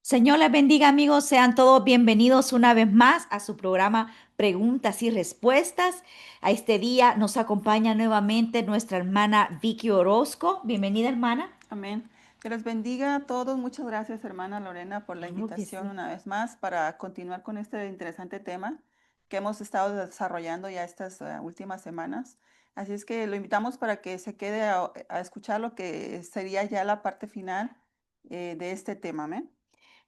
Señor les bendiga amigos, sean todos bienvenidos una vez más a su programa Preguntas y Respuestas. A este día nos acompaña nuevamente nuestra hermana Vicky Orozco. Bienvenida hermana. Amén. Que los bendiga a todos. Muchas gracias, hermana Lorena, por la Claro que invitación sí. una vez más para continuar con este interesante tema que hemos estado desarrollando ya estas últimas semanas. Así es que lo invitamos para que se quede a escuchar lo que sería ya la parte final de este tema. Amén.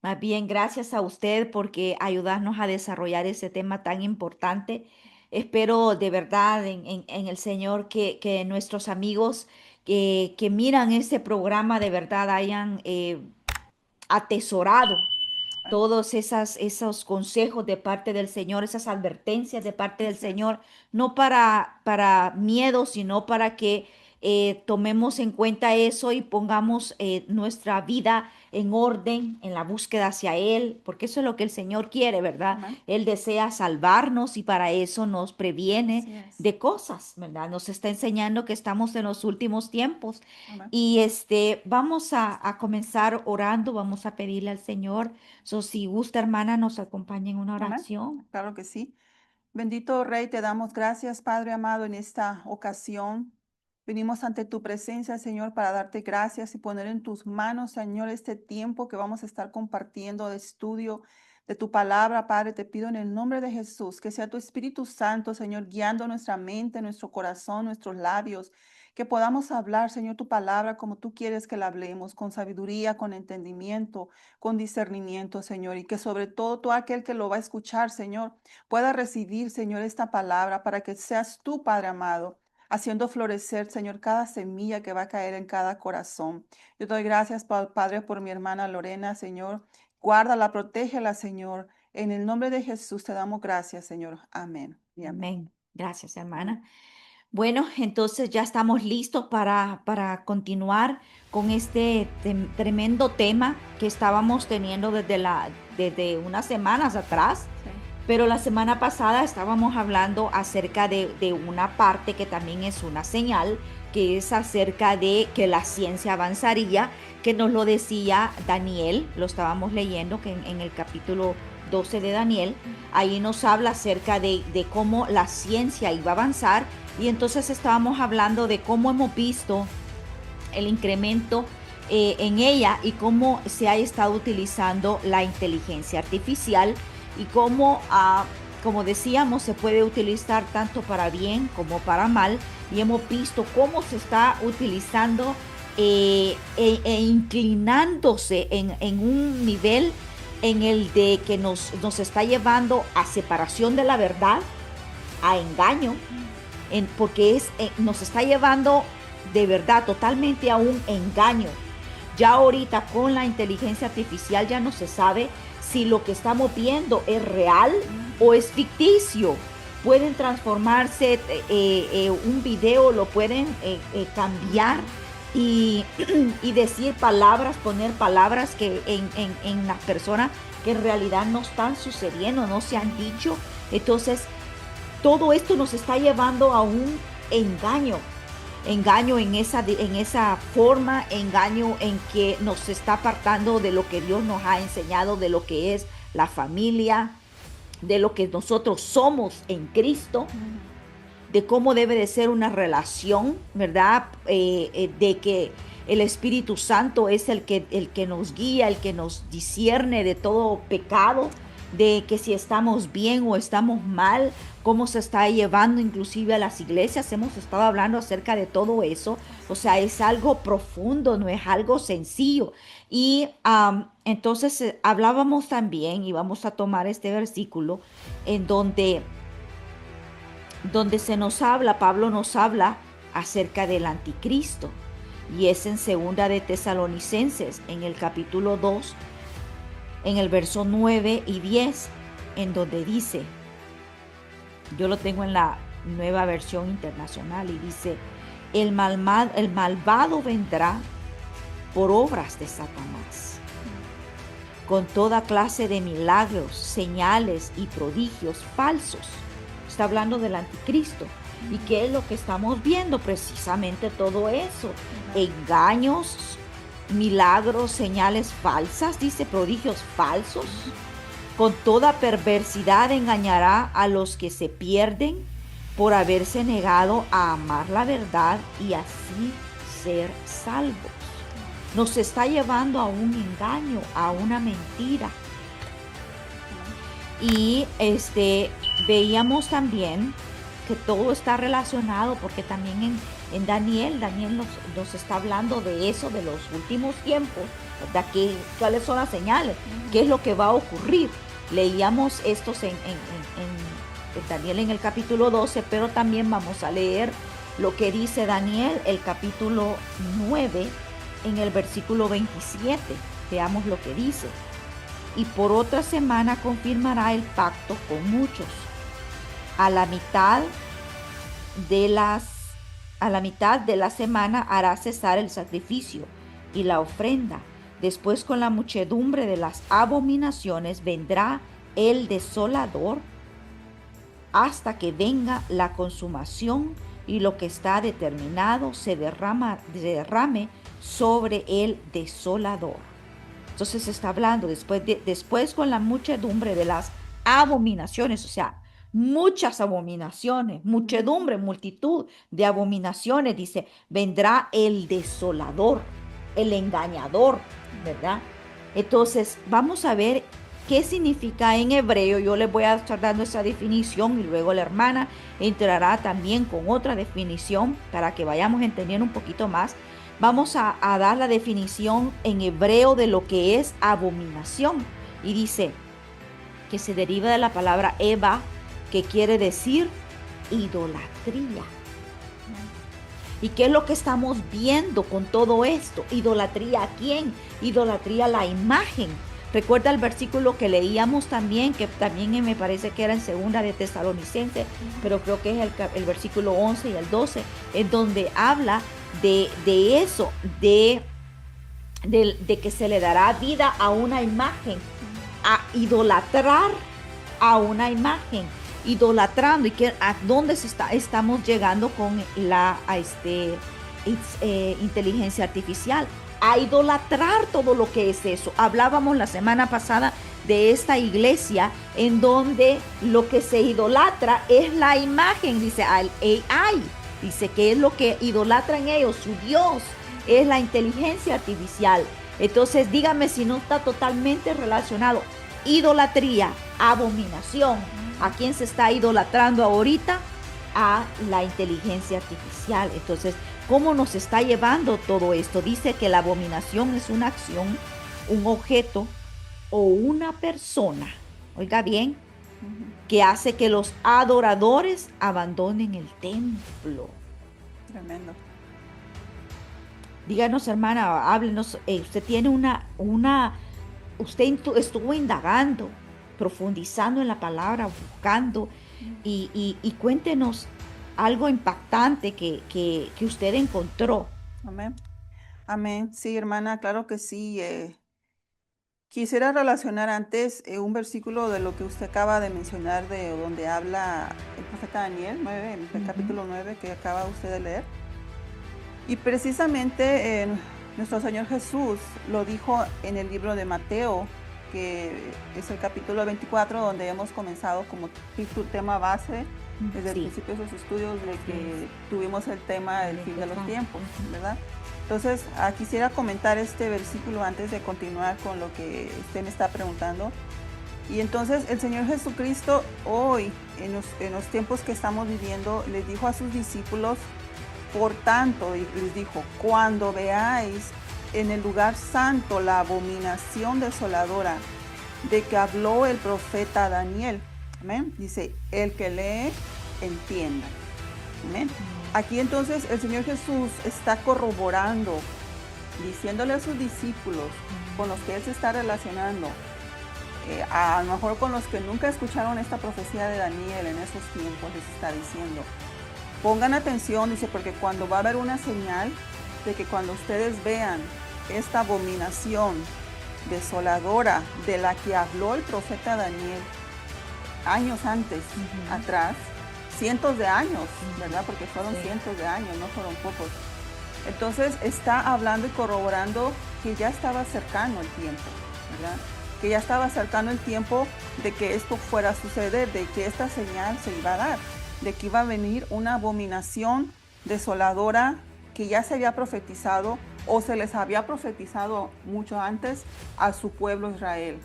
Más bien, gracias a usted porque ayudarnos a desarrollar ese tema tan importante. Espero de verdad en el Señor que nuestros amigos que miran este programa de verdad hayan atesorado Bueno, todos esos consejos de parte del Señor, esas advertencias de parte del así es. Señor, no para miedo, sino para que tomemos en cuenta eso y pongamos nuestra vida en orden, en la búsqueda hacia Él, porque eso es lo que el Señor quiere, ¿verdad? Amén. Él desea salvarnos y para eso nos previene Así es. de cosas, ¿verdad? Nos está enseñando que estamos en los últimos tiempos. Amén. Y vamos a comenzar orando, vamos a pedirle al Señor. So, si gusta, hermana, nos acompaña en una Amén. oración. Claro que sí. Bendito Rey, te damos gracias, Padre amado, en esta ocasión. Venimos ante tu presencia, Señor, para darte gracias y poner en tus manos, Señor, este tiempo que vamos a estar compartiendo de estudio de tu palabra, Padre. Te pido en el nombre de Jesús que sea tu Espíritu Santo, Señor, guiando nuestra mente, nuestro corazón, nuestros labios, que podamos hablar, Señor, tu palabra como tú quieres que la hablemos, con sabiduría, con entendimiento, con discernimiento, Señor, y que sobre todo aquel que lo va a escuchar, Señor, pueda recibir, Señor, esta palabra para que seas tú, Padre amado, haciendo florecer, Señor, cada semilla que va a caer en cada corazón. Yo doy gracias, Padre, por mi hermana Lorena, Señor. Guárdala, protégela, Señor. En el nombre de Jesús te damos gracias, Señor. Amén y amén. Amén. Gracias, Amén. hermana. Bueno, entonces ya estamos listos para continuar con este tremendo tema que estábamos teniendo desde unas semanas atrás. Sí. Pero la semana pasada estábamos hablando acerca de una parte que también es una señal, que es acerca de que la ciencia avanzaría, que nos lo decía Daniel, lo estábamos leyendo que en el capítulo 12 de Daniel, ahí nos habla acerca de cómo la ciencia iba a avanzar y entonces estábamos hablando de cómo hemos visto el incremento en ella y cómo se ha estado utilizando la inteligencia artificial y cómo, como decíamos, se puede utilizar tanto para bien como para mal. Y hemos visto cómo se está utilizando e inclinándose en un nivel en el de que nos está llevando a separación de la verdad, a engaño, porque nos está llevando de verdad totalmente a un engaño. Ya ahorita con la inteligencia artificial ya no se sabe si lo que estamos viendo es real o es ficticio. Pueden transformarse un video, lo pueden cambiar y, y decir palabras, poner palabras que en las personas que en realidad no están sucediendo, no se han dicho. Entonces, todo esto nos está llevando a un engaño, engaño en esa forma, engaño en que nos está apartando de lo que Dios nos ha enseñado, de lo que es la familia, de lo que nosotros somos en Cristo, Ujú. de cómo debe de ser una relación, ¿verdad? De que el Espíritu Santo es el que nos guía, el que nos discierne de todo pecado, de que si estamos bien o estamos mal, cómo se está llevando inclusive a las iglesias. Hemos estado hablando acerca de todo eso. O sea, es algo profundo, no es algo sencillo. Y entonces hablábamos también, y vamos a tomar este versículo, en donde se nos habla, Pablo nos habla acerca del anticristo. Y es en segunda de Tesalonicenses, en el capítulo 2 en el verso 9 y 10 en donde dice, yo lo tengo en la nueva versión internacional y dice, el malvado vendrá por obras de Satanás, con toda clase de milagros, señales y prodigios falsos. Está hablando del anticristo. ¿Y qué es lo que estamos viendo? Precisamente todo eso. Ajá. Engaños, milagros, señales falsas, dice, prodigios falsos. Con toda perversidad engañará a los que se pierden por haberse negado a amar la verdad y así ser salvos. Nos está llevando a un engaño, a una mentira. Y veíamos también que todo está relacionado, porque también en Daniel nos está hablando de eso, de los últimos tiempos, ¿verdad? ¿Cuáles son las señales? ¿Qué es lo que va a ocurrir? Leíamos estos en Daniel en el capítulo 12, pero también vamos a leer lo que dice Daniel, el capítulo 9, en el versículo 27. Veamos lo que dice. Y por otra semana confirmará el pacto con muchos. A la mitad de la semana hará cesar el sacrificio y la ofrenda. Después, con la muchedumbre de las abominaciones, vendrá el desolador hasta que venga la consumación y lo que está determinado se derrame sobre el desolador. Entonces se está hablando después con la muchedumbre de las abominaciones, o sea, muchas abominaciones, muchedumbre, multitud de abominaciones, dice, vendrá el desolador, el engañador, ¿verdad? Entonces vamos a ver qué significa en hebreo. Yo les voy a estar dando esa definición y luego la hermana entrará también con otra definición para que vayamos entendiendo un poquito más. Vamos a dar la definición en hebreo de lo que es abominación. Y dice que se deriva de la palabra Eva, que quiere decir idolatría. ¿Y qué es lo que estamos viendo con todo esto? ¿Idolatría a quién? Idolatría a la imagen. Recuerda el versículo que leíamos también, que también me parece que era en segunda de Tesalonicenses, pero creo que es el versículo 11 y el 12, en donde habla de eso, de que se le dará vida a una imagen, a idolatrar a una imagen, idolatrando. ¿Y a dónde estamos llegando con la inteligencia artificial? A idolatrar todo lo que es eso. Hablábamos la semana pasada de esta iglesia en donde lo que se idolatra es la imagen, dice al AI, dice que es lo que idolatran ellos, su Dios es la inteligencia artificial. Entonces dígame si no está totalmente relacionado. Idolatría, abominación. ¿A quién se está idolatrando ahorita? A la inteligencia artificial. Entonces, ¿cómo nos está llevando todo esto? Dice que la abominación es una acción, un objeto o una persona, oiga bien, que hace que los adoradores abandonen el templo. Tremendo. Díganos, hermana, háblenos, usted tiene usted estuvo indagando, profundizando en la palabra, buscando, y cuéntenos algo impactante que usted encontró. Amén. Amén. Sí, hermana, claro que sí. Quisiera relacionar antes un versículo de lo que usted acaba de mencionar, de donde habla el profeta Daniel, el capítulo 9 que acaba usted de leer. Y precisamente nuestro Señor Jesús lo dijo en el libro de Mateo, que es el capítulo 24, donde hemos comenzado como tema base desde el principio de sus estudios, de que tuvimos el tema del fin de los tiempos, ¿verdad? Entonces, quisiera comentar este versículo antes de continuar con lo que usted me está preguntando. Y entonces el Señor Jesucristo hoy, en los tiempos que estamos viviendo, les dijo a sus discípulos, por tanto, y les dijo, cuando veáis en el lugar santo la abominación desoladora de que habló el profeta Daniel. Amén. Dice, el que lee, entienda. Amén. Aquí entonces el Señor Jesús está corroborando, diciéndole a sus discípulos con los que Él se está relacionando, a lo mejor con los que nunca escucharon esta profecía de Daniel en esos tiempos, les está diciendo, pongan atención, dice, porque cuando va a haber una señal de que cuando ustedes vean esta abominación desoladora de la que habló el profeta Daniel años antes, atrás, cientos de años, ¿verdad? Porque fueron cientos de años, no fueron pocos. Entonces está hablando y corroborando que ya estaba cercano el tiempo, ¿verdad? Que ya estaba cercano el tiempo de que esto fuera a suceder, de que esta señal se iba a dar, de que iba a venir una abominación desoladora que ya se había profetizado o se les había profetizado mucho antes a su pueblo Israel,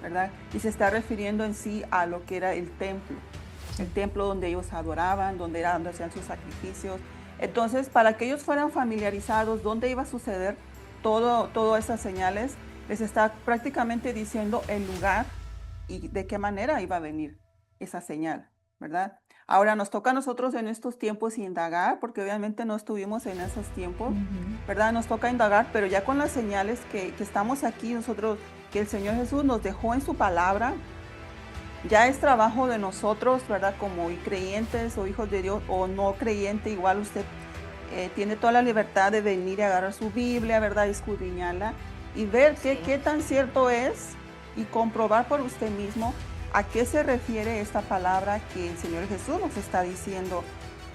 ¿verdad? Y se está refiriendo en sí a lo que era el templo donde ellos adoraban, donde hacían sus sacrificios. Entonces, para que ellos fueran familiarizados dónde iba a suceder todas esas señales, les está prácticamente diciendo el lugar y de qué manera iba a venir esa señal, ¿verdad? Ahora nos toca a nosotros en estos tiempos indagar, porque obviamente no estuvimos en esos tiempos, ¿verdad? Nos toca indagar, pero ya con las señales que estamos aquí nosotros, que el Señor Jesús nos dejó en su palabra, ya es trabajo de nosotros, ¿verdad? Como creyentes o hijos de Dios o no creyente, igual usted tiene toda la libertad de venir y agarrar su Biblia, ¿verdad? Y escudriñarla y ver qué tan cierto es y comprobar por usted mismo a qué se refiere esta palabra que el Señor Jesús nos está diciendo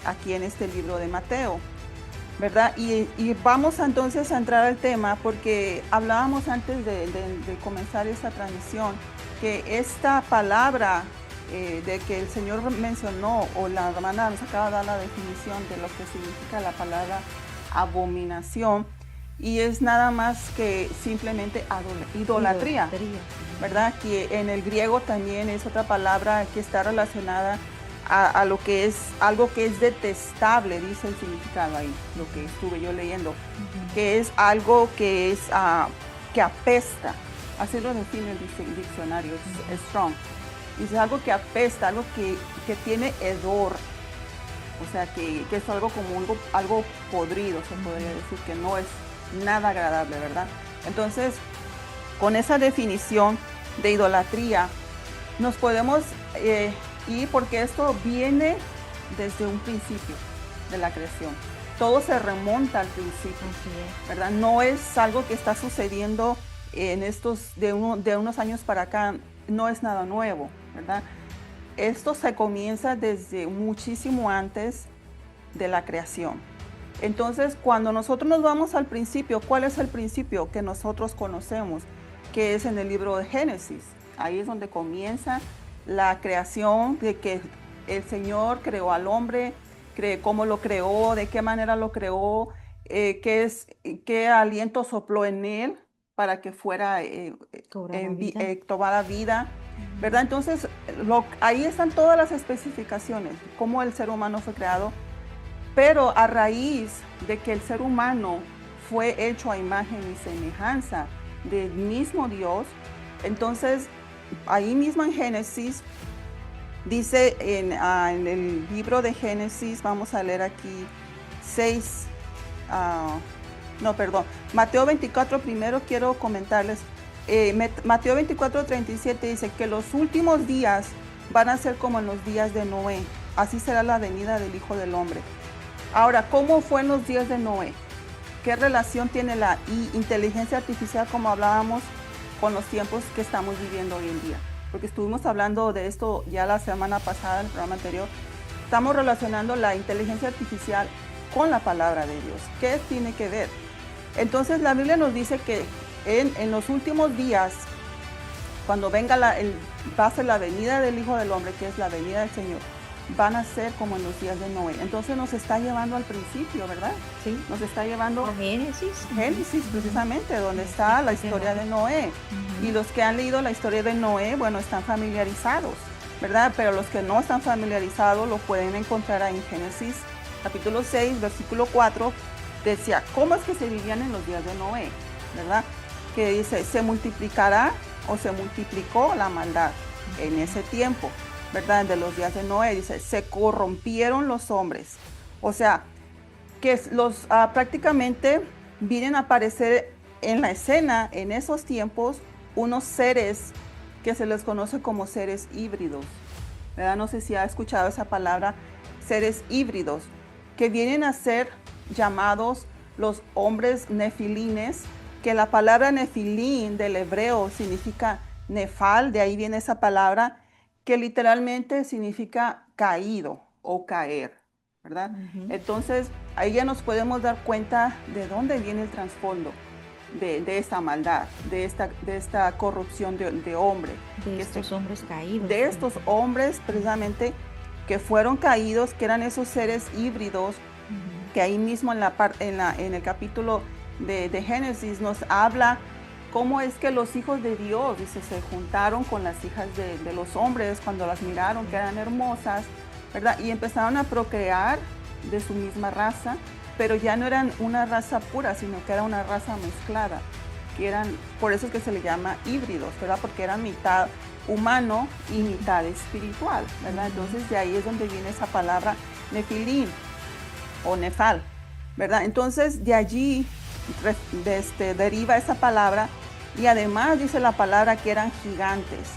aquí en este libro de Mateo, ¿verdad? Y vamos entonces a entrar al tema porque hablábamos antes de comenzar esta transmisión que esta palabra de que el Señor mencionó, o la hermana nos acaba de dar la definición de lo que significa la palabra abominación, y es nada más que simplemente idolatría, ¿verdad? Que en el griego también es otra palabra que está relacionada a lo que es algo que es detestable, dice el significado ahí, lo que estuve yo leyendo, que es algo que es que apesta. Así lo define el diccionario, es strong. Dice algo que apesta, algo que tiene hedor. O sea, que es algo como algo podrido, se podría decir, que no es nada agradable, ¿verdad? Entonces, con esa definición de idolatría, nos podemos ir porque esto viene desde un principio de la creación. Todo se remonta al principio, ¿verdad? No es algo que está sucediendo en estos de unos años para acá, no es nada nuevo, ¿verdad? Esto se comienza desde muchísimo antes de la creación. Entonces, cuando nosotros nos vamos al principio, ¿cuál es el principio que nosotros conocemos? Que es en el libro de Génesis. Ahí es donde comienza la creación, de que el Señor creó al hombre, cómo lo creó, de qué manera lo creó, qué aliento sopló en él para que fuera tomara vida, ¿verdad? Entonces, ahí están todas las especificaciones, cómo el ser humano fue creado, pero a raíz de que el ser humano fue hecho a imagen y semejanza del mismo Dios, entonces, ahí mismo en Génesis, dice en el libro de Génesis, vamos a leer aquí 6, Mateo 24 primero quiero comentarles. Mateo 24:37 dice que los últimos días van a ser como en los días de Noé. Así será la venida del Hijo del Hombre. Ahora, ¿cómo fue en los días de Noé? ¿Qué relación tiene la inteligencia artificial, como hablábamos, con los tiempos que estamos viviendo hoy en día? Porque estuvimos hablando de esto ya la semana pasada, en el programa anterior. Estamos relacionando la inteligencia artificial con la palabra de Dios. ¿Qué tiene que ver? Entonces la Biblia nos dice que en los últimos días, cuando venga va a ser la venida del Hijo del Hombre, que es la venida del Señor, van a ser como en los días de Noé. Entonces nos está llevando al principio, ¿verdad? Sí. Nos está llevando a Génesis. Génesis, precisamente, donde está la historia de Noé. Y los que han leído la historia de Noé, bueno, están familiarizados, ¿verdad? Pero los que no están familiarizados lo pueden encontrar ahí en Génesis, capítulo 6, versículo 4, decía, ¿cómo es que se vivían en los días de Noé? ¿Verdad? Que dice, se multiplicará o se multiplicó la maldad en ese tiempo, ¿verdad? De los días de Noé, dice, se corrompieron los hombres. O sea, que prácticamente vienen a aparecer en la escena, en esos tiempos, unos seres que se les conoce como seres híbridos, ¿verdad? No sé si ha escuchado esa palabra, seres híbridos, que vienen a ser llamados los hombres nefilines, que la palabra nefilín del hebreo significa nefal, de ahí viene esa palabra, que literalmente significa caído o caer, ¿verdad? Entonces, ahí ya nos podemos dar cuenta de dónde viene el trasfondo. de esta maldad, de esta corrupción de hombre. De estos hombres caídos. De estos hombres precisamente que fueron caídos, que eran esos seres híbridos, que ahí mismo en el capítulo de Génesis nos habla cómo es que los hijos de Dios, dice, se juntaron con las hijas de los hombres cuando las miraron que eran hermosas, ¿verdad? Y empezaron a procrear de su misma raza, pero ya no eran una raza pura, sino que era una raza mezclada, que eran, por eso es que se le llama híbridos, ¿verdad? Porque eran mitad humano y mitad espiritual, ¿verdad? Entonces de ahí es donde viene esa palabra nefilim o nefal, ¿verdad? Entonces de allí deriva esa palabra, y además dice la palabra que eran gigantes,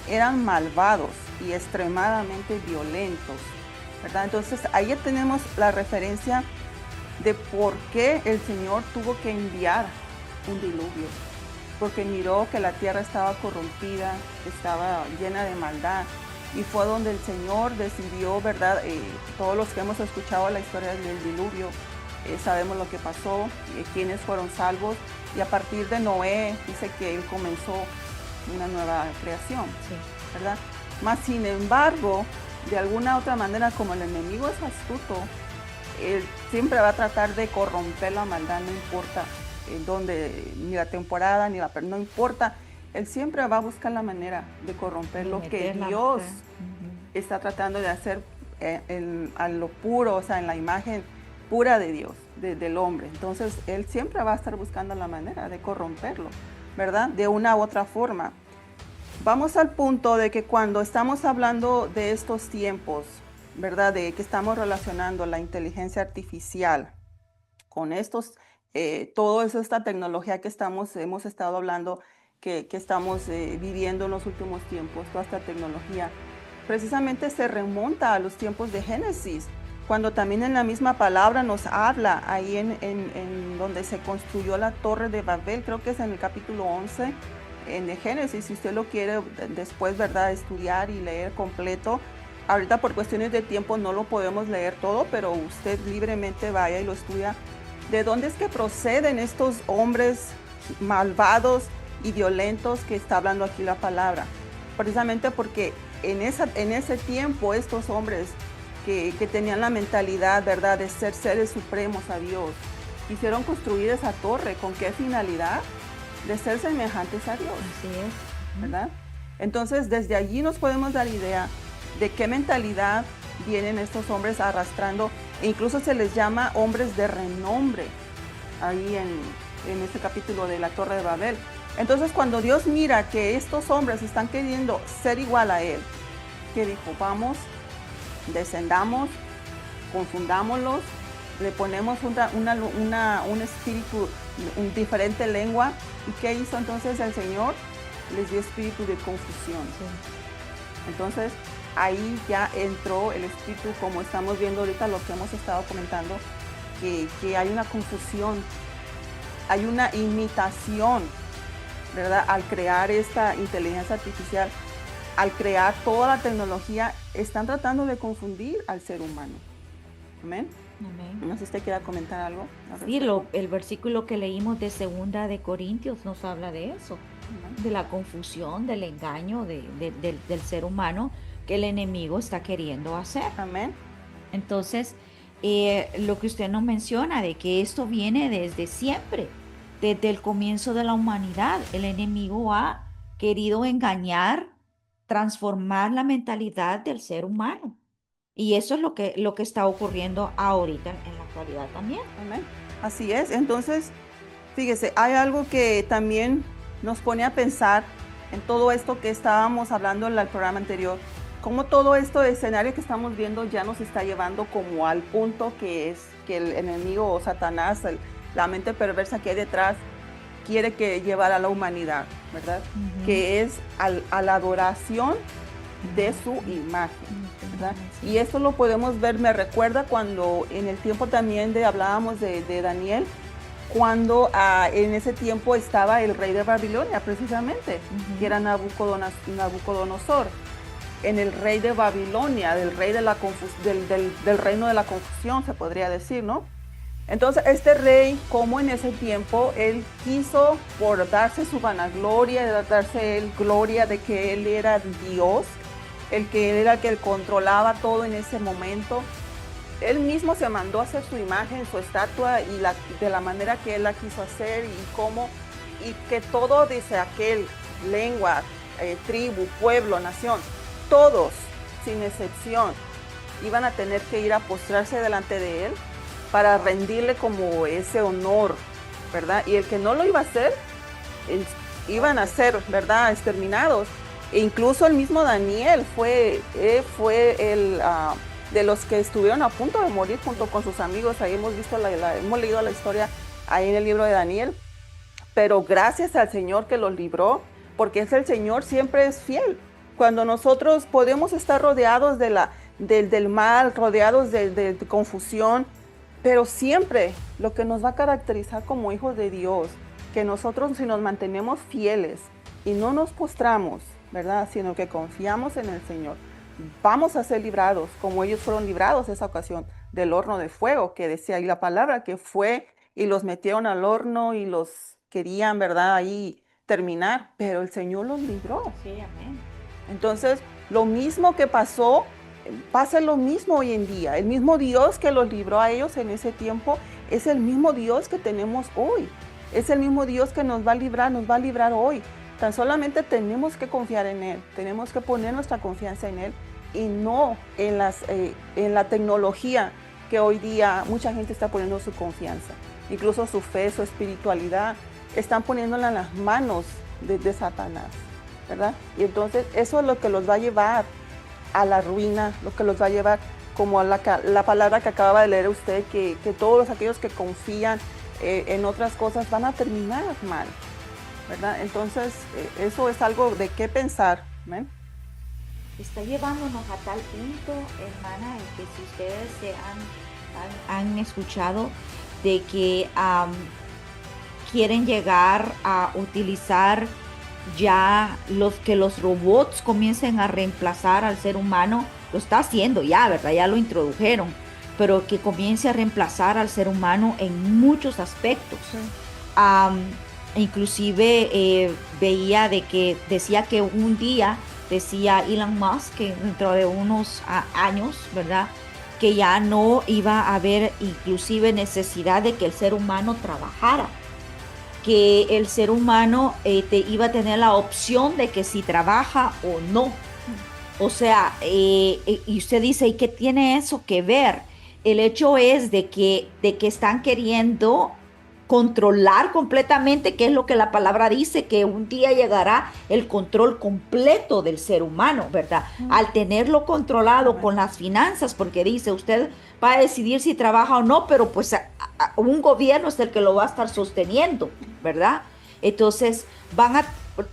eran malvados y extremadamente violentos, ¿verdad? Entonces ahí ya tenemos la referencia de por qué el Señor tuvo que enviar un diluvio, porque miró que la tierra estaba corrompida, estaba llena de maldad, y fue donde el Señor decidió, ¿verdad? Todos los que hemos escuchado la historia del diluvio, sabemos lo que pasó, quiénes fueron salvos, y a partir de Noé dice que él comenzó una nueva creación, Sí. ¿verdad? Mas sin embargo, de alguna otra manera, como el enemigo es astuto, él siempre va a tratar de corromper la maldad, no importa dónde, ni la temporada, no importa, él siempre va a buscar la manera de corromper lo que Dios está tratando de hacer a lo puro, o sea, en la imagen pura de Dios, del hombre. Entonces, él siempre va a estar buscando la manera de corromperlo, ¿verdad? De una u otra forma. Vamos al punto de que cuando estamos hablando de estos tiempos, ¿verdad? De que estamos relacionando la inteligencia artificial con toda esta tecnología que hemos estado hablando, que estamos viviendo en los últimos tiempos, toda esta tecnología, precisamente se remonta a los tiempos de Génesis, cuando también en la misma palabra nos habla ahí en donde se construyó la Torre de Babel, creo que es en el capítulo 11 de Génesis, si usted lo quiere después, ¿verdad?, estudiar y leer completo. Ahorita por cuestiones de tiempo no lo podemos leer todo, pero usted libremente vaya y lo estudia. ¿De dónde es que proceden estos hombres malvados y violentos que está hablando aquí la palabra? Precisamente porque en ese tiempo estos hombres que tenían la mentalidad, ¿verdad?, de ser seres supremos a Dios, quisieron construir esa torre. ¿Con qué finalidad? De ser semejantes a Dios. Así es. ¿Verdad? Entonces, desde allí nos podemos dar idea de qué mentalidad vienen estos hombres arrastrando, e incluso se les llama hombres de renombre, ahí en este capítulo de la Torre de Babel. Entonces, cuando Dios mira que estos hombres están queriendo ser igual a Él, que dijo, vamos, descendamos, confundámoslos, le ponemos un espíritu, una diferente lengua. ¿Y qué hizo entonces el Señor? Les dio espíritu de confusión. Sí. Entonces, ahí ya entró el espíritu, como estamos viendo ahorita lo que hemos estado comentando, que hay una confusión, hay una imitación, ¿verdad? Al crear esta inteligencia artificial, al crear toda la tecnología, están tratando de confundir al ser humano. Amén. Amén. No sé si usted quiera comentar algo. Sí, el versículo que leímos de 2 Corintios nos habla de eso, de la confusión, del engaño del ser humano que el enemigo está queriendo hacer. Amén. Entonces, lo que usted nos menciona de que esto viene desde siempre, desde el comienzo de la humanidad, el enemigo ha querido engañar, transformar la mentalidad del ser humano. Y eso es lo que está ocurriendo ahorita en la actualidad también. Amén. Así es. Entonces, fíjese, hay algo que también nos pone a pensar en todo esto que estábamos hablando en el programa anterior, cómo todo esto escenario que estamos viendo ya nos está llevando como al punto que es que el enemigo o Satanás, la mente perversa que hay detrás, quiere que llevar a la humanidad, ¿verdad? Que es a la adoración de su imagen, ¿verdad? Y eso lo podemos ver, me recuerda cuando en el tiempo también hablábamos de Daniel, cuando en ese tiempo estaba el rey de Babilonia precisamente, que era Nabucodonosor, en el rey de Babilonia, del reino de la confusión, se podría decir, ¿no? Entonces, este rey, como en ese tiempo, él quiso, por darse su vanagloria, darse él gloria de que él era Dios, el que él era el que controlaba todo en ese momento, él mismo se mandó a hacer su imagen, su estatua, y de la manera que él la quiso hacer, y que todo, dice aquel, lengua, tribu, pueblo, nación, todos, sin excepción, iban a tener que ir a postrarse delante de él para rendirle como ese honor, ¿verdad? Y el que no lo iba a hacer, iban a ser, ¿verdad?, exterminados. E incluso el mismo Daniel fue el de los que estuvieron a punto de morir junto con sus amigos. Ahí hemos visto hemos leído la historia ahí en el libro de Daniel. Pero gracias al Señor que los libró, porque el Señor siempre es fiel. Cuando nosotros podemos estar rodeados del mal, rodeados de confusión, pero siempre lo que nos va a caracterizar como hijos de Dios, que nosotros, si nos mantenemos fieles y no nos postramos, ¿verdad?, sino que confiamos en el Señor, vamos a ser librados, como ellos fueron librados esa ocasión del horno de fuego, que decía ahí la palabra, que fue y los metieron al horno y los querían, ¿verdad?, ahí terminar, pero el Señor los libró. Sí, amén. Entonces, lo mismo que pasó, pasa lo mismo hoy en día. El mismo Dios que los libró a ellos en ese tiempo es el mismo Dios que tenemos hoy. Es el mismo Dios que nos va a librar hoy. Tan solamente tenemos que confiar en Él, tenemos que poner nuestra confianza en Él y no en la tecnología que hoy día mucha gente está poniendo su confianza. Incluso su fe, su espiritualidad, están poniéndola en las manos de Satanás, ¿verdad? Y entonces eso es lo que los va a llevar a la ruina, lo que los va a llevar, como la palabra que acaba de leer usted, que todos aquellos que confían en otras cosas van a terminar mal, ¿verdad? Entonces, eso es algo de qué pensar, ¿ven? Está llevándonos a tal punto, hermana, en que si ustedes han escuchado de que quieren llegar a utilizar ya que los robots comiencen a reemplazar al ser humano, lo está haciendo ya, ¿verdad? Ya lo introdujeron, pero que comience a reemplazar al ser humano en muchos aspectos. Sí. Inclusive veía de que decía que un día, decía Elon Musk, que dentro de unos años, ¿verdad?, que ya no iba a haber inclusive necesidad de que el ser humano trabajara, que el ser humano iba a tener la opción de que si trabaja o no. O sea, y usted dice, ¿y qué tiene eso que ver? El hecho es de que están queriendo controlar completamente, que es lo que la palabra dice, que un día llegará el control completo del ser humano, ¿verdad? Al tenerlo controlado con las finanzas, porque dice, usted va a decidir si trabaja o no, pero pues un gobierno es el que lo va a estar sosteniendo, ¿verdad? Entonces,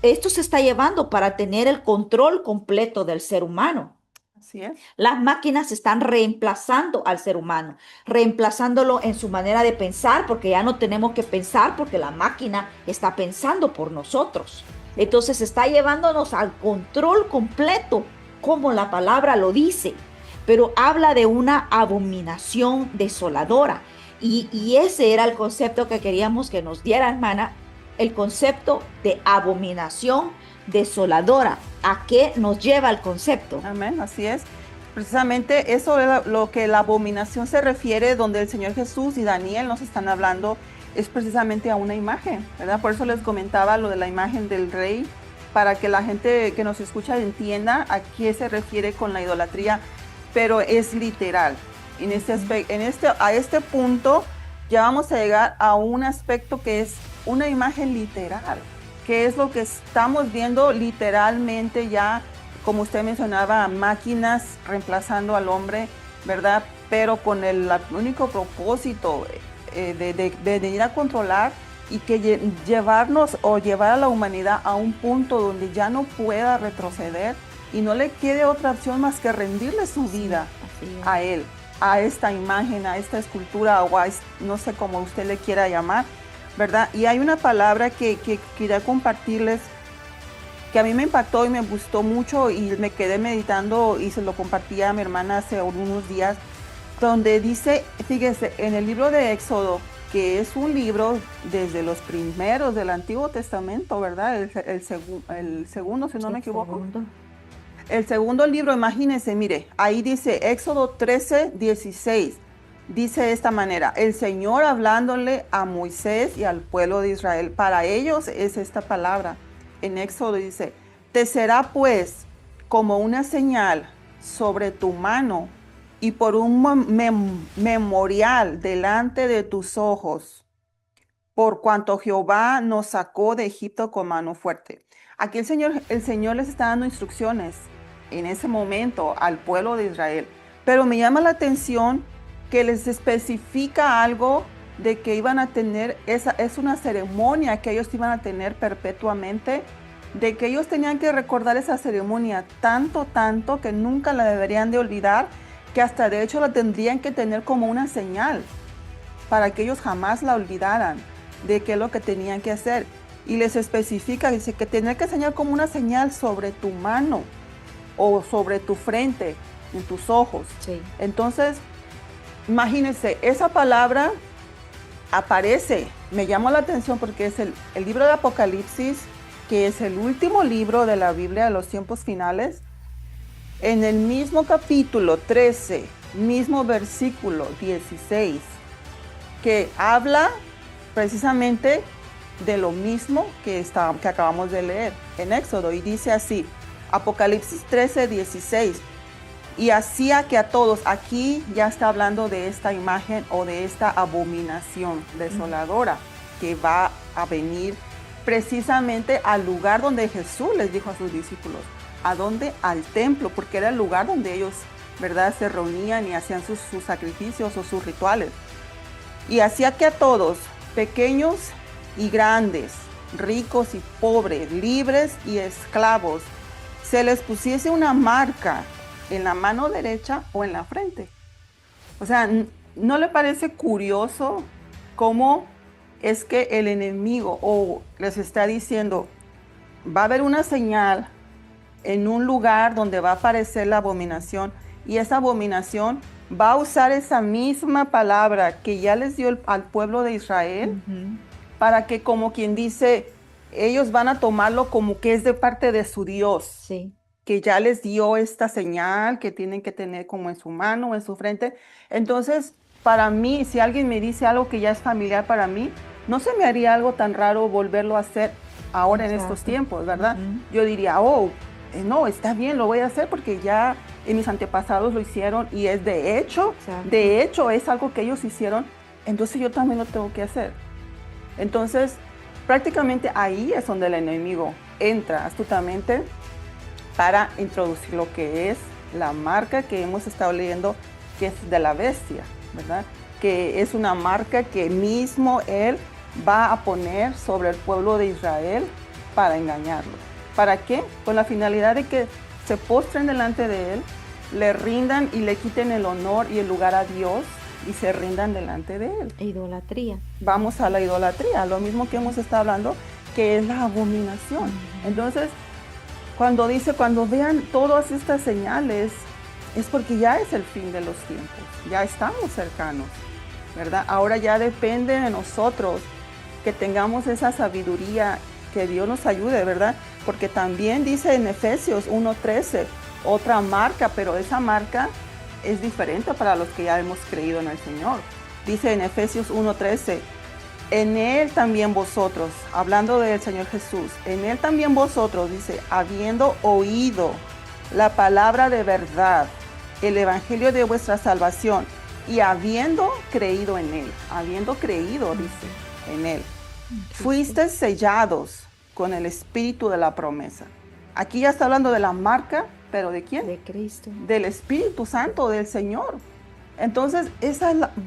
esto se está llevando para tener el control completo del ser humano. Así es. Las máquinas están reemplazando al ser humano, reemplazándolo en su manera de pensar, porque ya no tenemos que pensar porque la máquina está pensando por nosotros. Entonces está llevándonos al control completo, como la palabra lo dice, pero habla de una abominación desoladora. Y ese era el concepto que queríamos que nos diera, hermana, el concepto de abominación desoladora. ¿A qué nos lleva el concepto? Amén, así es. Precisamente eso es lo que la abominación se refiere, donde el Señor Jesús y Daniel nos están hablando, es precisamente a una imagen, ¿verdad? Por eso les comentaba lo de la imagen del rey, para que la gente que nos escucha entienda a qué se refiere con la idolatría, pero es literal. A este punto ya vamos a llegar a un aspecto que es una imagen literal, que es lo que estamos viendo literalmente ya, como usted mencionaba, máquinas reemplazando al hombre, ¿verdad? Pero con el único propósito de ir a controlar y que llevarnos o llevar a la humanidad a un punto donde ya no pueda retroceder y no le quede otra opción más que rendirle su vida a él, a esta imagen, a esta escultura o no sé cómo usted le quiera llamar, ¿verdad? Y hay una palabra que quería compartirles que a mí me impactó y me gustó mucho y me quedé meditando y se lo compartí a mi hermana hace unos días. donde dice, fíjese, en el libro de Éxodo, que es un libro desde los primeros del Antiguo Testamento, ¿verdad? El segundo, si no me equivoco. Segundo. El segundo libro, imagínense, mire, ahí dice Éxodo 13:16. Dice de esta manera, el Señor hablándole a Moisés y al pueblo de Israel. Para ellos es esta palabra. En Éxodo dice, te será pues como una señal sobre tu mano y por un memorial delante de tus ojos, por cuanto Jehová nos sacó de Egipto con mano fuerte. Aquí el Señor les está dando instrucciones en ese momento al pueblo de Israel. Pero me llama la atención que les especifica algo de que iban a tener, es una ceremonia que ellos iban a tener perpetuamente, de que ellos tenían que recordar esa ceremonia tanto que nunca la deberían de olvidar, que hasta de hecho la tendrían que tener como una señal para que ellos jamás la olvidaran de qué es lo que tenían que hacer. Y les especifica, dice que tener que enseñar como una señal sobre tu mano o sobre tu frente, en tus ojos. Sí. Entonces, imagínense, esa palabra aparece, me llamó la atención porque es el libro de Apocalipsis, que es el último libro de la Biblia de los tiempos finales. En el mismo capítulo 13, mismo versículo 16, que habla precisamente de lo mismo que acabamos de leer en Éxodo, y dice así, Apocalipsis 13:16, y hacía que a todos, aquí ya está hablando de esta imagen o de esta abominación desoladora que va a venir precisamente al lugar donde Jesús les dijo a sus discípulos. ¿A dónde? Al templo, porque era el lugar donde ellos, ¿verdad?, se reunían y hacían sus sacrificios o sus rituales. Y hacía que a todos, pequeños y grandes, ricos y pobres, libres y esclavos, se les pusiese una marca en la mano derecha o en la frente. O sea, ¿no le parece curioso cómo es que el enemigo les está diciendo, va a haber una señal en un lugar donde va a aparecer la abominación, y esa abominación va a usar esa misma palabra que ya les dio al pueblo de Israel, para que, como quien dice, ellos van a tomarlo como que es de parte de su Dios, Sí. que ya les dio esta señal que tienen que tener como en su mano o en su frente. Entonces, para mí, si alguien me dice algo que ya es familiar para mí, no se me haría algo tan raro volverlo a hacer ahora. Exacto. En estos tiempos, ¿verdad? Yo diría, no, está bien, lo voy a hacer porque ya mis antepasados lo hicieron y es de hecho es algo que ellos hicieron, entonces yo también lo tengo que hacer. Entonces, prácticamente ahí es donde el enemigo entra astutamente para introducir lo que es la marca que hemos estado leyendo, que es de la bestia, ¿verdad? Que es una marca que mismo él va a poner sobre el pueblo de Israel para engañarlo. ¿Para qué? Con la finalidad de que se postren delante de él, le rindan y le quiten el honor y el lugar a Dios y se rindan delante de él. Idolatría. Vamos a la idolatría, lo mismo que hemos estado hablando, que es la abominación. Entonces, cuando vean todas estas señales, es porque ya es el fin de los tiempos, ya estamos cercanos, ¿verdad? Ahora ya depende de nosotros que tengamos esa sabiduría, que Dios nos ayude, ¿verdad? Porque también dice en Efesios 1:13, otra marca, pero esa marca es diferente para los que ya hemos creído en el Señor. Dice en Efesios 1:13, en Él también vosotros, hablando del Señor Jesús, en Él también vosotros, dice, habiendo oído la palabra de verdad, el evangelio de vuestra salvación, y habiendo creído en Él, habiendo creído, dice, en Él, fuisteis sellados con el espíritu de la promesa. Aquí ya está hablando de la marca, pero ¿de quién? De Cristo. Del Espíritu Santo, del Señor. Entonces,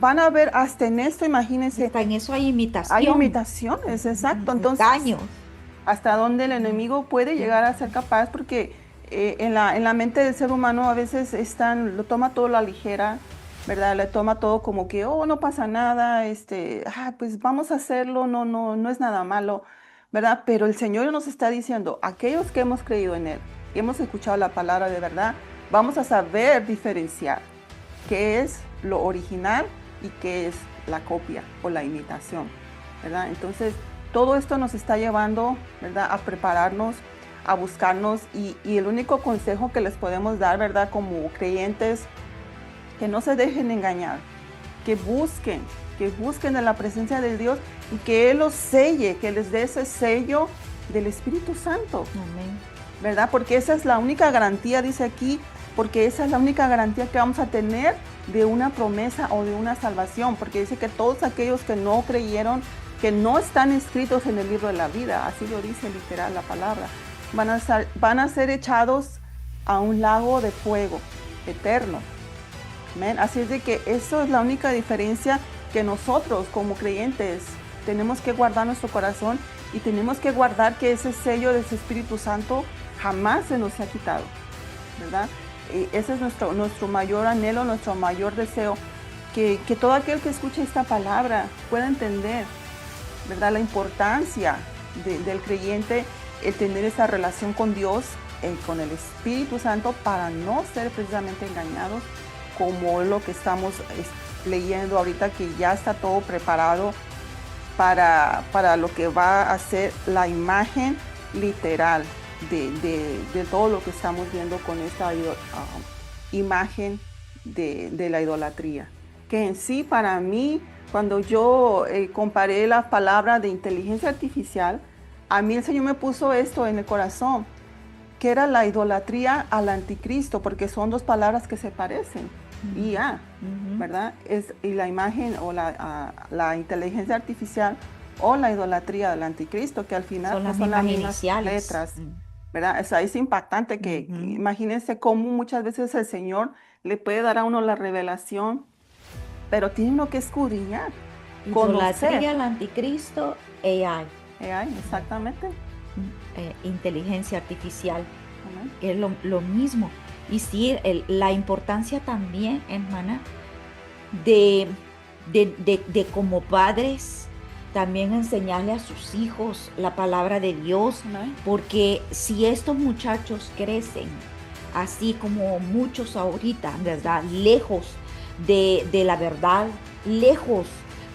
van a ver hasta en esto, imagínense. Hasta en eso hay imitación. Hay imitaciones, exacto. Entonces, daños. Hasta dónde el enemigo puede llegar a ser capaz, porque en la mente del ser humano a veces lo toma todo a la ligera, ¿verdad? Le toma todo como que, no pasa nada, pues vamos a hacerlo, no es nada malo, ¿verdad? Pero el Señor nos está diciendo, aquellos que hemos creído en Él y hemos escuchado la palabra de verdad, vamos a saber diferenciar qué es lo original y qué es la copia o la imitación, ¿verdad? Entonces, todo esto nos está llevando, ¿verdad?, a prepararnos, a buscarnos, y el único consejo que les podemos dar, ¿verdad?, como creyentes, que no se dejen engañar, que busquen en la presencia de Dios y que Él los selle, que les dé ese sello del Espíritu Santo. Amén. ¿Verdad? Porque esa es la única garantía, dice aquí, porque esa es la única garantía que vamos a tener de una promesa o de una salvación, porque dice que todos aquellos que no creyeron, que no están escritos en el libro de la vida, así lo dice literal la palabra, van a ser echados a un lago de fuego eterno. Amén. Así es de que eso es la única diferencia, que nosotros como creyentes tenemos que guardar nuestro corazón y tenemos que guardar que ese sello de ese Espíritu Santo jamás se nos ha quitado, ¿verdad? Ese es nuestro mayor anhelo, nuestro mayor deseo, que todo aquel que escuche esta palabra pueda entender, ¿verdad?, la importancia del creyente, el tener esa relación con Dios, con el Espíritu Santo, para no ser precisamente engañados, como lo que estamos leyendo ahorita, que ya está todo preparado para lo que va a ser la imagen literal de todo lo que estamos viendo con esta imagen de la idolatría. Que en sí, para mí, cuando yo comparé las palabras de inteligencia artificial, a mí el Señor me puso esto en el corazón, que era la idolatría al anticristo, porque son dos palabras que se parecen. IA, ¿verdad? Y la imagen o la inteligencia artificial o la idolatría del anticristo, que al final son las mismas mismas letras, ¿verdad? O sea, es impactante que imagínense cómo muchas veces el Señor le puede dar a uno la revelación, pero tiene uno que escudriñar, idolatría al anticristo, AI. AI, exactamente. Inteligencia artificial, es lo mismo. Y sí, la importancia también, hermana, de como padres, también enseñarle a sus hijos la palabra de Dios, porque si estos muchachos crecen, así como muchos ahorita, ¿verdad?, lejos de la verdad, lejos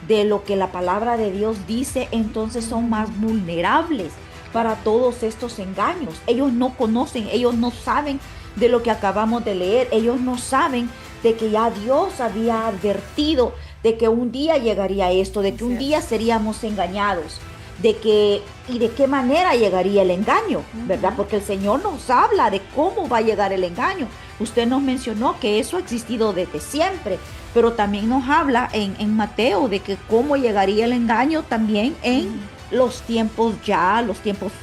de lo que la palabra de Dios dice, entonces son más vulnerables para todos estos engaños. Ellos no conocen, ellos no saben de lo que acabamos de leer. Ellos no saben de que ya Dios había advertido de que un día llegaría esto, de que un día seríamos engañados, y de qué manera llegaría el engaño, ¿verdad? Porque el Señor nos habla de cómo va a llegar el engaño. Usted nos mencionó que eso ha existido desde siempre, pero también nos habla en Mateo de que cómo llegaría el engaño también en los tiempos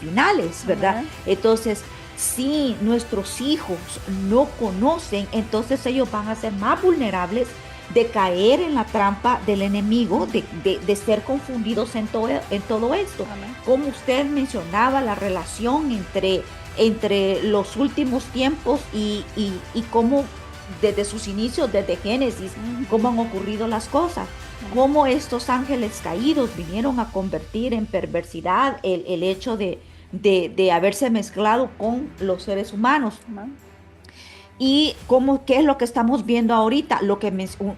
finales, ¿verdad? Entonces, si nuestros hijos no conocen, entonces ellos van a ser más vulnerables de caer en la trampa del enemigo, de ser confundidos en todo esto. Amén. Como usted mencionaba, la relación entre los últimos tiempos y cómo desde sus inicios, desde Génesis, cómo han ocurrido las cosas, cómo estos ángeles caídos vinieron a convertir en perversidad el hecho de haberse mezclado con los seres humanos. Y qué es lo que estamos viendo ahorita,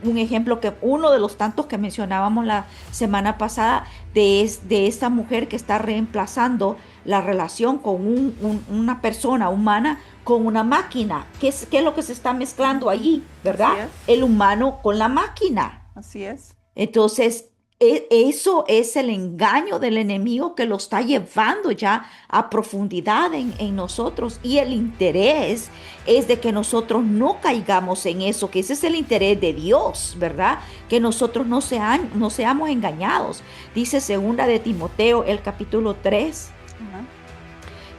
un ejemplo, que uno de los tantos que mencionábamos la semana pasada, de esta mujer que está reemplazando la relación con una persona humana con una máquina. ¿Qué es lo que se está mezclando allí, verdad? El humano con la máquina. Así es. Entonces, eso es el engaño del enemigo que lo está llevando ya a profundidad en nosotros, y el interés es de que nosotros no caigamos en eso, que ese es el interés de Dios, ¿verdad? Que nosotros no seamos engañados. Dice 2 de Timoteo, el capítulo 3,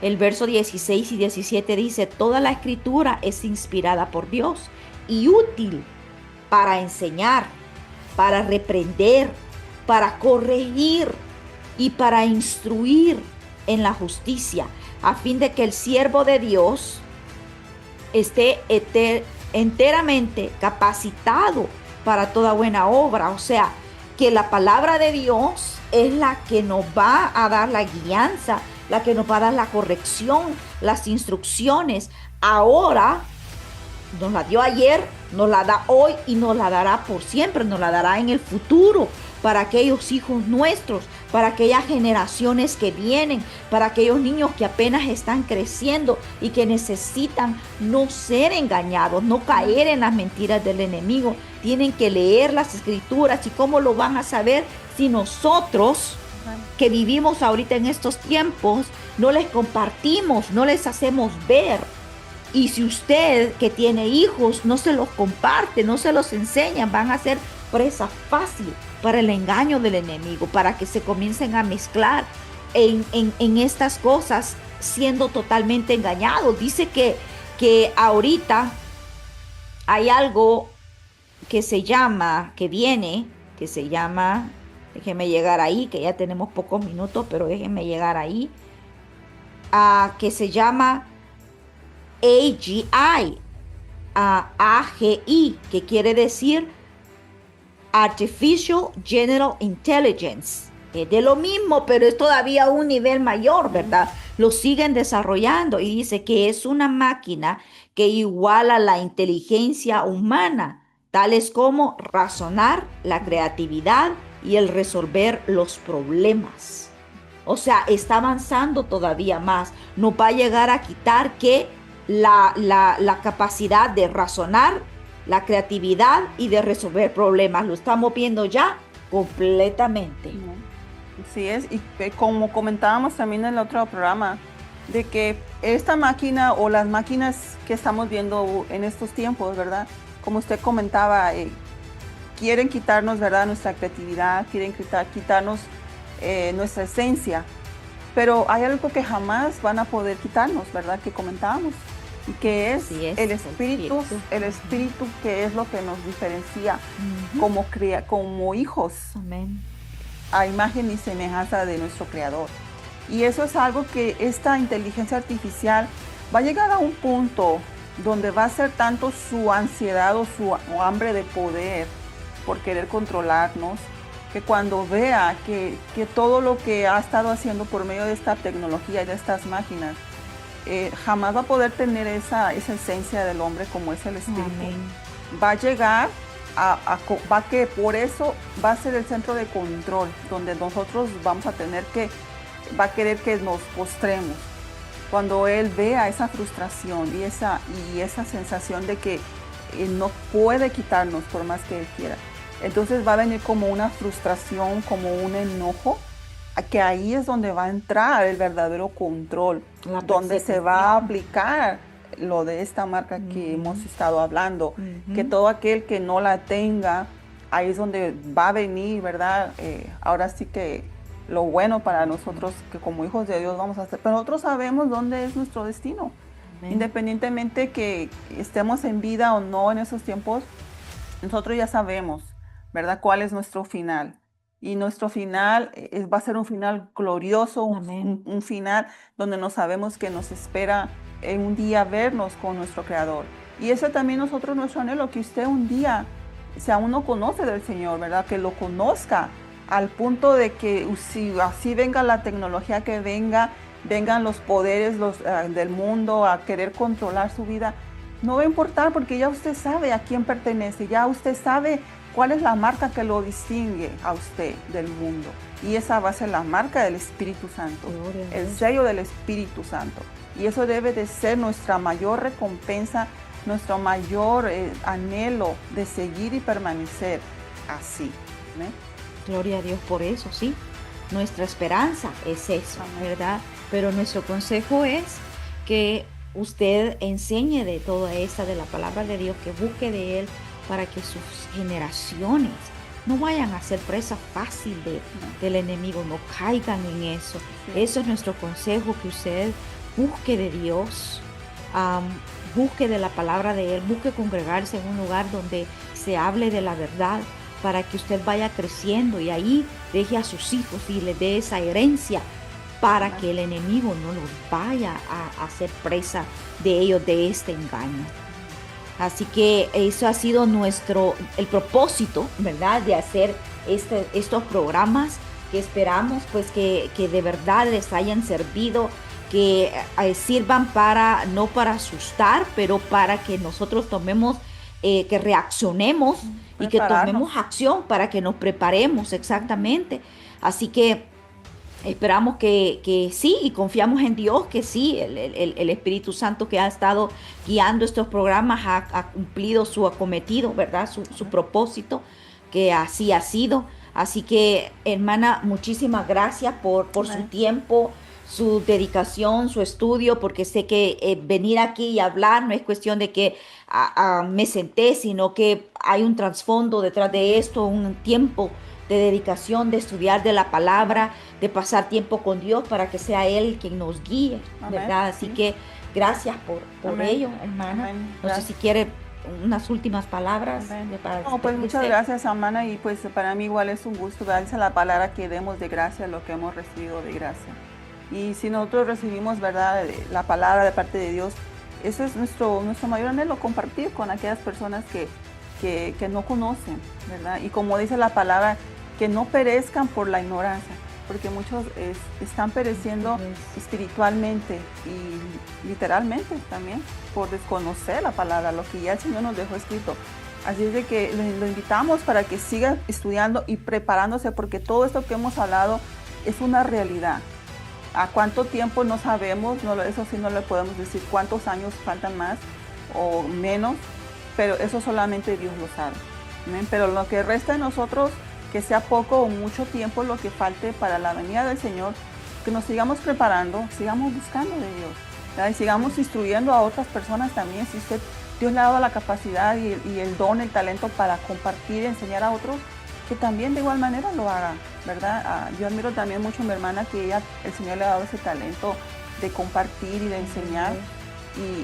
el verso 16 y 17 dice: toda la escritura es inspirada por Dios y útil para enseñar, para reprender, para corregir y para instruir en la justicia, a fin de que el siervo de Dios esté enteramente capacitado para toda buena obra. O sea, que la palabra de Dios es la que nos va a dar la guianza, la que nos va a dar la corrección, las instrucciones. Ahora Nos la dio ayer, nos la da hoy y nos la dará por siempre, nos la dará en el futuro para aquellos hijos nuestros, para aquellas generaciones que vienen, para aquellos niños que apenas están creciendo y que necesitan no ser engañados, no caer en las mentiras del enemigo. Tienen que leer las escrituras. ¿Y cómo lo van a saber si nosotros que vivimos ahorita en estos tiempos no les compartimos, no les hacemos ver? Y si usted que tiene hijos no se los comparte, no se los enseña, van a ser presa fácil para el engaño del enemigo, para que se comiencen a mezclar en estas cosas siendo totalmente engañados. Dice que ahorita hay algo que se llama, déjenme llegar ahí, que ya tenemos pocos minutos, pero déjenme llegar ahí, que se llama AGI, AGI, que quiere decir Artificial General Intelligence. Es de lo mismo, pero es todavía un nivel mayor, ¿verdad? Lo siguen desarrollando y dice que es una máquina que iguala la inteligencia humana, tales como razonar, la creatividad y el resolver los problemas. O sea, está avanzando todavía más. Nos va a llegar a quitar que la capacidad de razonar, la creatividad y de resolver problemas. Lo estamos viendo ya completamente. Así es, y como comentábamos también en el otro programa, de que esta máquina o las máquinas que estamos viendo en estos tiempos, ¿verdad? Como usted comentaba, quieren quitarnos, ¿verdad?, nuestra creatividad, quieren quitarnos nuestra esencia, pero hay algo que jamás van a poder quitarnos, ¿verdad?, que comentábamos, y que es, el espíritu que es lo que nos diferencia como hijos. Amén. A imagen y semejanza de nuestro Creador. Y eso es algo que esta inteligencia artificial va a llegar a un punto donde va a ser tanto su ansiedad o su hambre de poder por querer controlarnos, que cuando vea que todo lo que ha estado haciendo por medio de esta tecnología y de estas máquinas, jamás va a poder tener esa esencia del hombre como es el espíritu. Amén. Va a llegar que por eso va a ser el centro de control, donde nosotros vamos a va a querer que nos postremos. Cuando él vea esa frustración y esa sensación de que no puede quitarnos por más que él quiera, entonces va a venir como una frustración, como un enojo, que ahí es donde va a entrar el verdadero control, donde se va a aplicar lo de esta marca que hemos estado hablando, que todo aquel que no la tenga, ahí es donde va a venir, ¿verdad? Ahora sí que lo bueno para nosotros, que como hijos de Dios vamos a hacer, pero nosotros sabemos dónde es nuestro destino. Amén. Independientemente que estemos en vida o no en esos tiempos, nosotros ya sabemos, ¿verdad?, cuál es nuestro final. Y nuestro final va a ser un final glorioso, un final donde nos sabemos que nos espera en un día vernos con nuestro Creador. Y eso también nosotros, nuestro anhelo, que usted un día, si aún no conoce del Señor, ¿verdad?, que lo conozca al punto de que si así venga la tecnología que vengan los poderes del mundo a querer controlar su vida, no va a importar, porque ya usted sabe a quién pertenece, ya usted sabe cuál es la marca que lo distingue a usted del mundo. Y esa va a ser la marca del Espíritu Santo, el sello del Espíritu Santo. Y eso debe de ser nuestra mayor recompensa, nuestro mayor anhelo de seguir y permanecer así. ¿Eh? Gloria a Dios por eso, sí. Nuestra esperanza es eso, ¿verdad? Pero nuestro consejo es que usted enseñe de toda esta, de la palabra de Dios, que busque de Él para que sus generaciones no vayan a ser presa fácil del enemigo, no caigan en eso. Sí. Eso es nuestro consejo, que usted busque de Dios, busque de la palabra de Él, busque congregarse en un lugar donde se hable de la verdad, para que usted vaya creciendo y ahí deje a sus hijos y les dé esa herencia para que el enemigo no los vaya a hacer presa de ellos, de este engaño. Así que eso ha sido el propósito, ¿verdad?, de hacer estos programas, que esperamos pues que de verdad les hayan servido que sirvan no para asustar, pero para que nosotros tomemos, que reaccionemos y que Prepararnos. tomemos acción para que nos preparemos exactamente. Así que esperamos que sí y confiamos en Dios que sí, el Espíritu Santo que ha estado guiando estos programas ha cumplido su acometido, ¿verdad? Su propósito, que así ha sido. Así que, hermana, muchísimas gracias por su Amén. tiempo, su dedicación, su estudio, porque sé que venir aquí y hablar no es cuestión de que me senté, sino que hay un trasfondo detrás de esto, un tiempo de dedicación, de estudiar de la palabra, de pasar tiempo con Dios para que sea Él quien nos guíe, Amén. ¿verdad? Así Sí. que gracias por Amén. ello, hermana. Amén. No sé si Gracias. quiere unas últimas palabras Amén. para No, pues muchas despedirse. gracias, hermana, y pues para mí igual es un gusto darles a la palabra que demos de gracia lo que hemos recibido de gracia. Y si nosotros recibimos, ¿verdad?, la palabra de parte de Dios, eso es nuestro mayor anhelo, compartir con aquellas personas que no conocen, ¿verdad? Y como dice la palabra, que no perezcan por la ignorancia, porque muchos están pereciendo espiritualmente y literalmente también por desconocer la palabra, lo que ya el Señor nos dejó escrito. Así es de que lo invitamos para que siga estudiando y preparándose, porque todo esto que hemos hablado es una realidad. ¿A cuánto tiempo? No sabemos, eso sí no le podemos decir cuántos años faltan más o menos, pero eso solamente Dios lo sabe. ¿Amén? Pero lo que resta de nosotros, que sea poco o mucho tiempo lo que falte para la venida del Señor, que nos sigamos preparando, sigamos buscando de Dios, ¿verdad? Y sigamos instruyendo a otras personas también. Si Dios le ha dado la capacidad y el don, el talento para compartir y enseñar a otros, que también de igual manera lo haga, ¿verdad? Yo admiro también mucho a mi hermana, que el Señor le ha dado ese talento de compartir y de enseñar,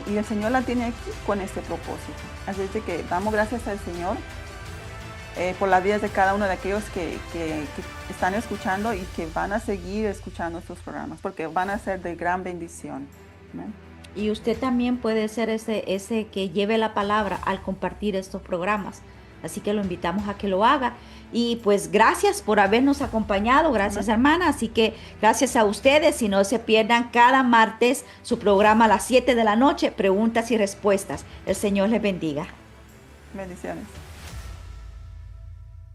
y el Señor la tiene aquí con este propósito. Así es de que damos gracias al Señor por las vidas de cada uno de aquellos que están escuchando y que van a seguir escuchando estos programas, porque van a ser de gran bendición. ¿Amén? Y usted también puede ser ese que lleve la palabra al compartir estos programas. Así que lo invitamos a que lo haga. Y pues gracias por habernos acompañado, gracias Amén. hermana. Así que gracias a ustedes y no se pierdan cada martes su programa a las 7 de la noche, preguntas y respuestas. El Señor les bendiga. Bendiciones.